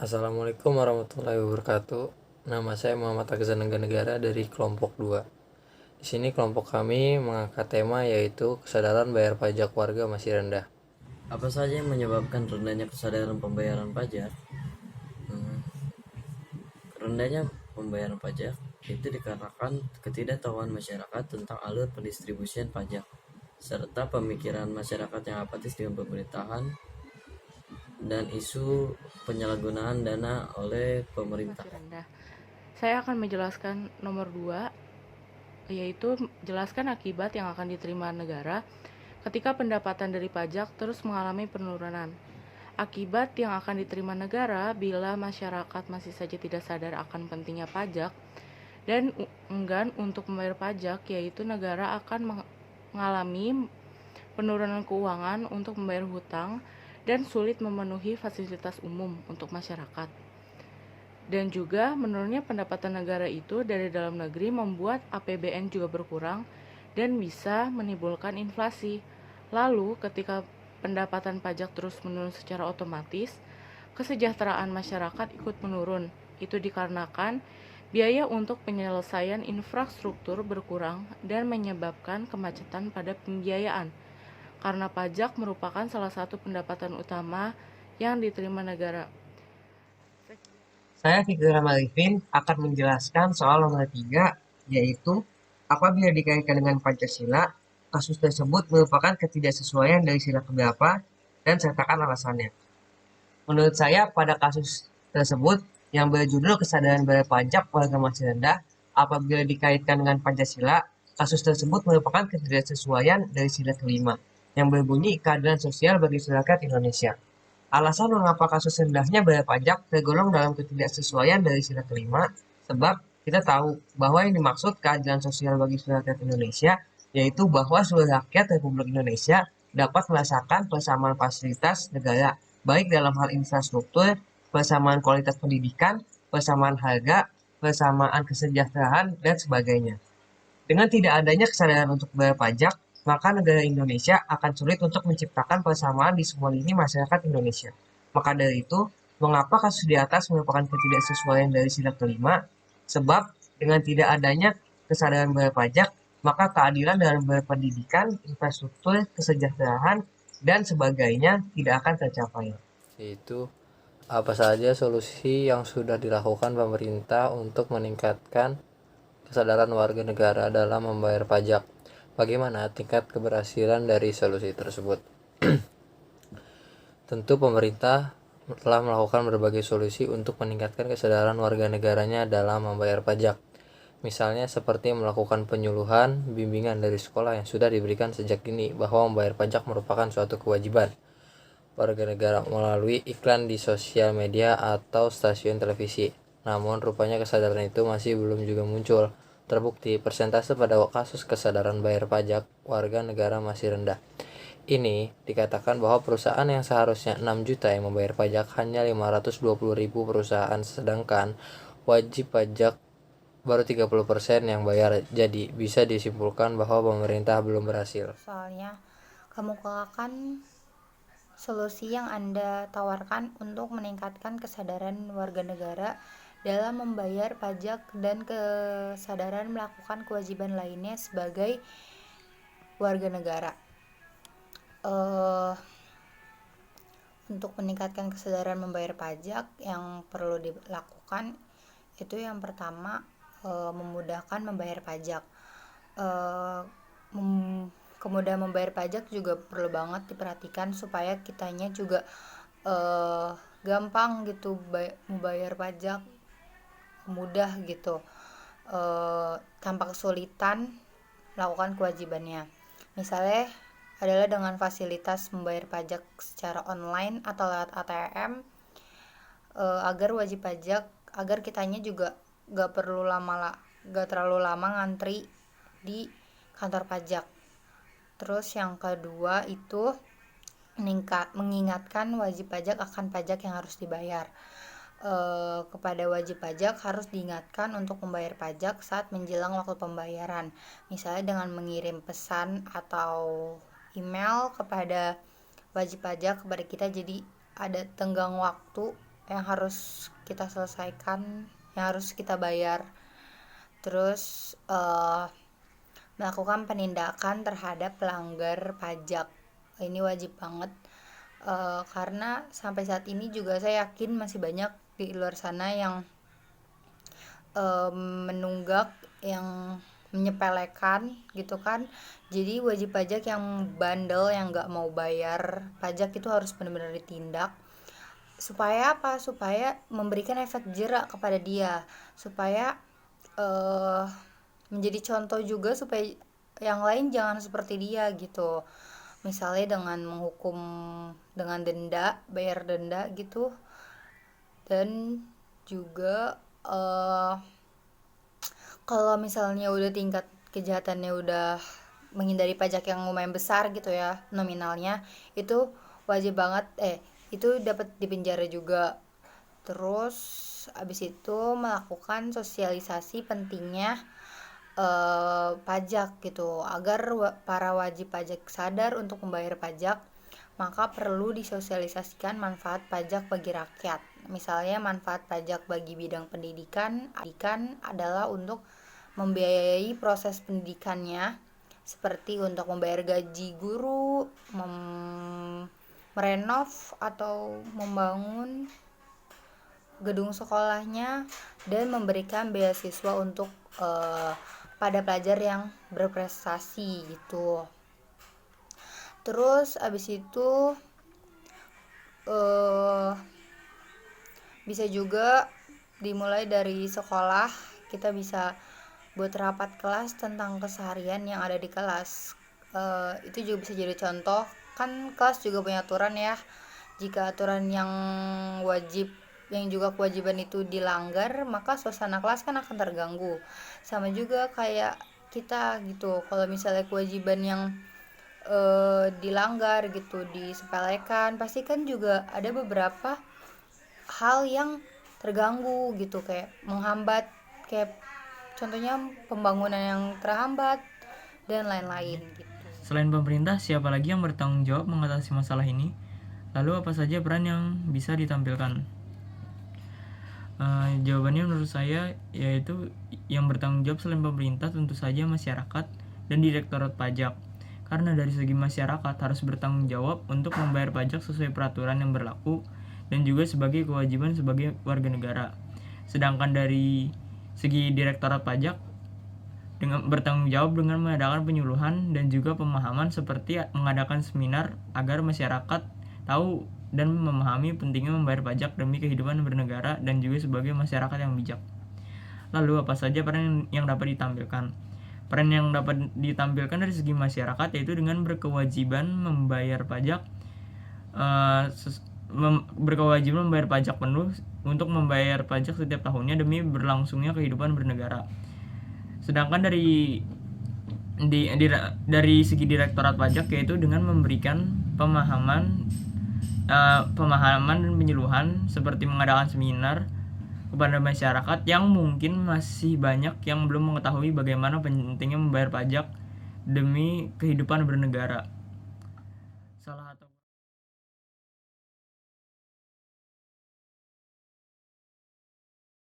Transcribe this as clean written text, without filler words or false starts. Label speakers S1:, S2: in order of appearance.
S1: Assalamualaikum warahmatullahi wabarakatuh. Nama saya Muhammad Aksan Negara dari kelompok 2. Di sini kelompok kami mengangkat tema yaitu kesadaran bayar pajak warga masih rendah.
S2: Apa saja yang menyebabkan rendahnya kesadaran pembayaran pajak? Hmm, Rendahnya pembayaran pajak itu dikarenakan ketidaktahuan masyarakat tentang alur pendistribusian pajak, serta pemikiran masyarakat yang apatis dengan pemerintahan dan isu penyalahgunaan dana oleh pemerintah.
S3: Masih rendah. Saya akan menjelaskan nomor 2, yaitu jelaskan akibat yang akan diterima negara ketika pendapatan dari pajak terus mengalami penurunan. Akibat yang akan diterima negara bila masyarakat masih saja tidak sadar akan pentingnya pajak dan enggan untuk membayar pajak, yaitu negara akan mengalami penurunan keuangan untuk membayar hutang dan sulit memenuhi fasilitas umum untuk masyarakat. Dan juga menurunnya pendapatan negara itu dari dalam negeri membuat APBN juga berkurang dan bisa menimbulkan inflasi. Lalu ketika pendapatan pajak terus menurun secara otomatis, kesejahteraan masyarakat ikut menurun. Itu dikarenakan biaya untuk penyelesaian infrastruktur berkurang dan menyebabkan kemacetan pada pembiayaan. Karena pajak merupakan salah satu pendapatan utama yang diterima negara.
S4: Saya Fikri Ramalifin akan menjelaskan soal nomor 3, yaitu apabila dikaitkan dengan Pancasila, kasus tersebut merupakan ketidaksesuaian dari sila keberapa dan sertakan alasannya. Menurut saya, pada kasus tersebut yang berjudul kesadaran bayar pajak warga masih rendah, apabila dikaitkan dengan Pancasila, kasus tersebut merupakan ketidaksesuaian dari sila kelima, yang berbunyi keadilan sosial bagi masyarakat Indonesia. Alasan mengapa kasus rendahnya bayar pajak tergolong dalam ketidaksesuaian dari sila kelima, sebab kita tahu bahwa yang dimaksud keadilan sosial bagi masyarakat Indonesia, yaitu bahwa seluruh rakyat Republik Indonesia dapat merasakan persamaan fasilitas negara, baik dalam hal infrastruktur, persamaan kualitas pendidikan, persamaan harga, persamaan kesejahteraan, dan sebagainya. Dengan tidak adanya kesadaran untuk bayar pajak, maka negara Indonesia akan sulit untuk menciptakan persamaan di semua lini masyarakat Indonesia. Maka dari itu, mengapa kasus di atas merupakan ketidaksesuaian dari sila kelima? Sebab dengan tidak adanya kesadaran bayar pajak, maka keadilan dalam bayar pendidikan, infrastruktur, kesejahteraan, dan sebagainya tidak akan tercapai.
S1: Yaitu apa saja solusi yang sudah dilakukan pemerintah untuk meningkatkan kesadaran warga negara dalam membayar pajak. Bagaimana tingkat keberhasilan dari solusi tersebut? Tentu pemerintah telah melakukan berbagai solusi untuk meningkatkan kesadaran warga negaranya dalam membayar pajak. Misalnya seperti melakukan penyuluhan, bimbingan dari sekolah yang sudah diberikan sejak dini bahwa membayar pajak merupakan suatu kewajiban warga negara melalui iklan di sosial media atau stasiun televisi. Namun rupanya kesadaran itu masih belum juga muncul. Terbukti persentase pada kasus kesadaran bayar pajak warga negara masih rendah. Ini dikatakan bahwa perusahaan yang seharusnya 6 juta yang membayar pajak hanya 520.000 perusahaan, sedangkan wajib pajak baru 30% yang bayar. Jadi bisa disimpulkan bahwa pemerintah belum berhasil.
S5: Soalnya kemukakan solusi yang Anda tawarkan untuk meningkatkan kesadaran warga negara dalam membayar pajak dan kesadaran melakukan kewajiban lainnya sebagai warga negara. Untuk meningkatkan kesadaran membayar pajak yang perlu dilakukan itu yang pertama, memudahkan membayar pajak. Kemudahan membayar pajak juga perlu banget diperhatikan supaya kitanya juga gampang gitu membayar pajak, mudah gitu, tanpa kesulitan melakukan kewajibannya. Misalnya adalah dengan fasilitas membayar pajak secara online atau lewat ATM, agar kitanya juga gak terlalu lama ngantri di kantor pajak. Terus yang kedua itu mengingatkan wajib pajak akan pajak yang harus dibayar. Kepada wajib pajak harus diingatkan untuk membayar pajak saat menjelang waktu pembayaran, misalnya dengan mengirim pesan atau email kepada wajib pajak kepada kita, jadi ada tenggang waktu yang harus kita selesaikan, yang harus kita bayar. Terus melakukan penindakan terhadap pelanggar pajak, ini wajib banget. Karena sampai saat ini juga saya yakin masih banyak di luar sana yang menunggak, yang menyepelekan gitu kan. Jadi wajib pajak yang bandel, yang nggak mau bayar pajak itu harus benar-benar ditindak. Supaya apa? Supaya memberikan efek jerak kepada dia, supaya menjadi contoh juga, supaya yang lain jangan seperti dia gitu. Misalnya dengan menghukum dengan denda, bayar denda gitu. Dan juga kalau misalnya udah tingkat kejahatannya udah menghindari pajak yang lumayan besar gitu ya nominalnya, itu wajib banget itu dapat dipenjara juga. Terus abis itu melakukan sosialisasi pentingnya pajak gitu, agar para wajib pajak sadar untuk membayar pajak. Maka perlu disosialisasikan manfaat pajak bagi rakyat. Misalnya manfaat pajak bagi bidang pendidikan adalah untuk membiayai proses pendidikannya, seperti untuk membayar gaji guru, merenov atau membangun gedung sekolahnya, dan memberikan beasiswa untuk pada pelajar yang berprestasi gitu. Terus abis itu bisa juga dimulai dari sekolah, kita bisa buat rapat kelas tentang keseharian yang ada di kelas. Itu juga bisa jadi contoh, kan kelas juga punya aturan ya. Jika aturan yang juga kewajiban itu dilanggar, maka suasana kelas kan akan terganggu. Sama juga kayak kita gitu, kalau misalnya kewajiban yang dilanggar gitu, disepelekan, pasti kan juga ada beberapa hal yang terganggu gitu, kayak menghambat, kayak contohnya pembangunan yang terhambat dan lain-lain gitu.
S6: Selain pemerintah, siapa lagi yang bertanggung jawab mengatasi masalah ini? Lalu apa saja peran yang bisa ditampilkan? Jawabannya menurut saya yaitu yang bertanggung jawab selain pemerintah tentu saja masyarakat dan Direktorat Pajak. Karena dari segi masyarakat harus bertanggung jawab untuk membayar pajak sesuai peraturan yang berlaku dan juga sebagai kewajiban sebagai warga negara. Sedangkan dari segi Direktorat Pajak dengan bertanggung jawab dengan mengadakan penyuluhan dan juga pemahaman, seperti mengadakan seminar agar masyarakat tahu dan memahami pentingnya membayar pajak demi kehidupan bernegara dan juga sebagai masyarakat yang bijak. Lalu apa saja peran yang dapat ditampilkan? Peran yang dapat ditampilkan dari segi masyarakat yaitu dengan berkewajiban membayar pajak, berkewajiban membayar pajak penuh untuk membayar pajak setiap tahunnya demi berlangsungnya kehidupan bernegara. Sedangkan dari segi Direktorat Pajak yaitu dengan memberikan pemahaman dan penyuluhan, seperti mengadakan seminar kepada masyarakat yang mungkin masih banyak yang belum mengetahui bagaimana pentingnya membayar pajak demi kehidupan bernegara.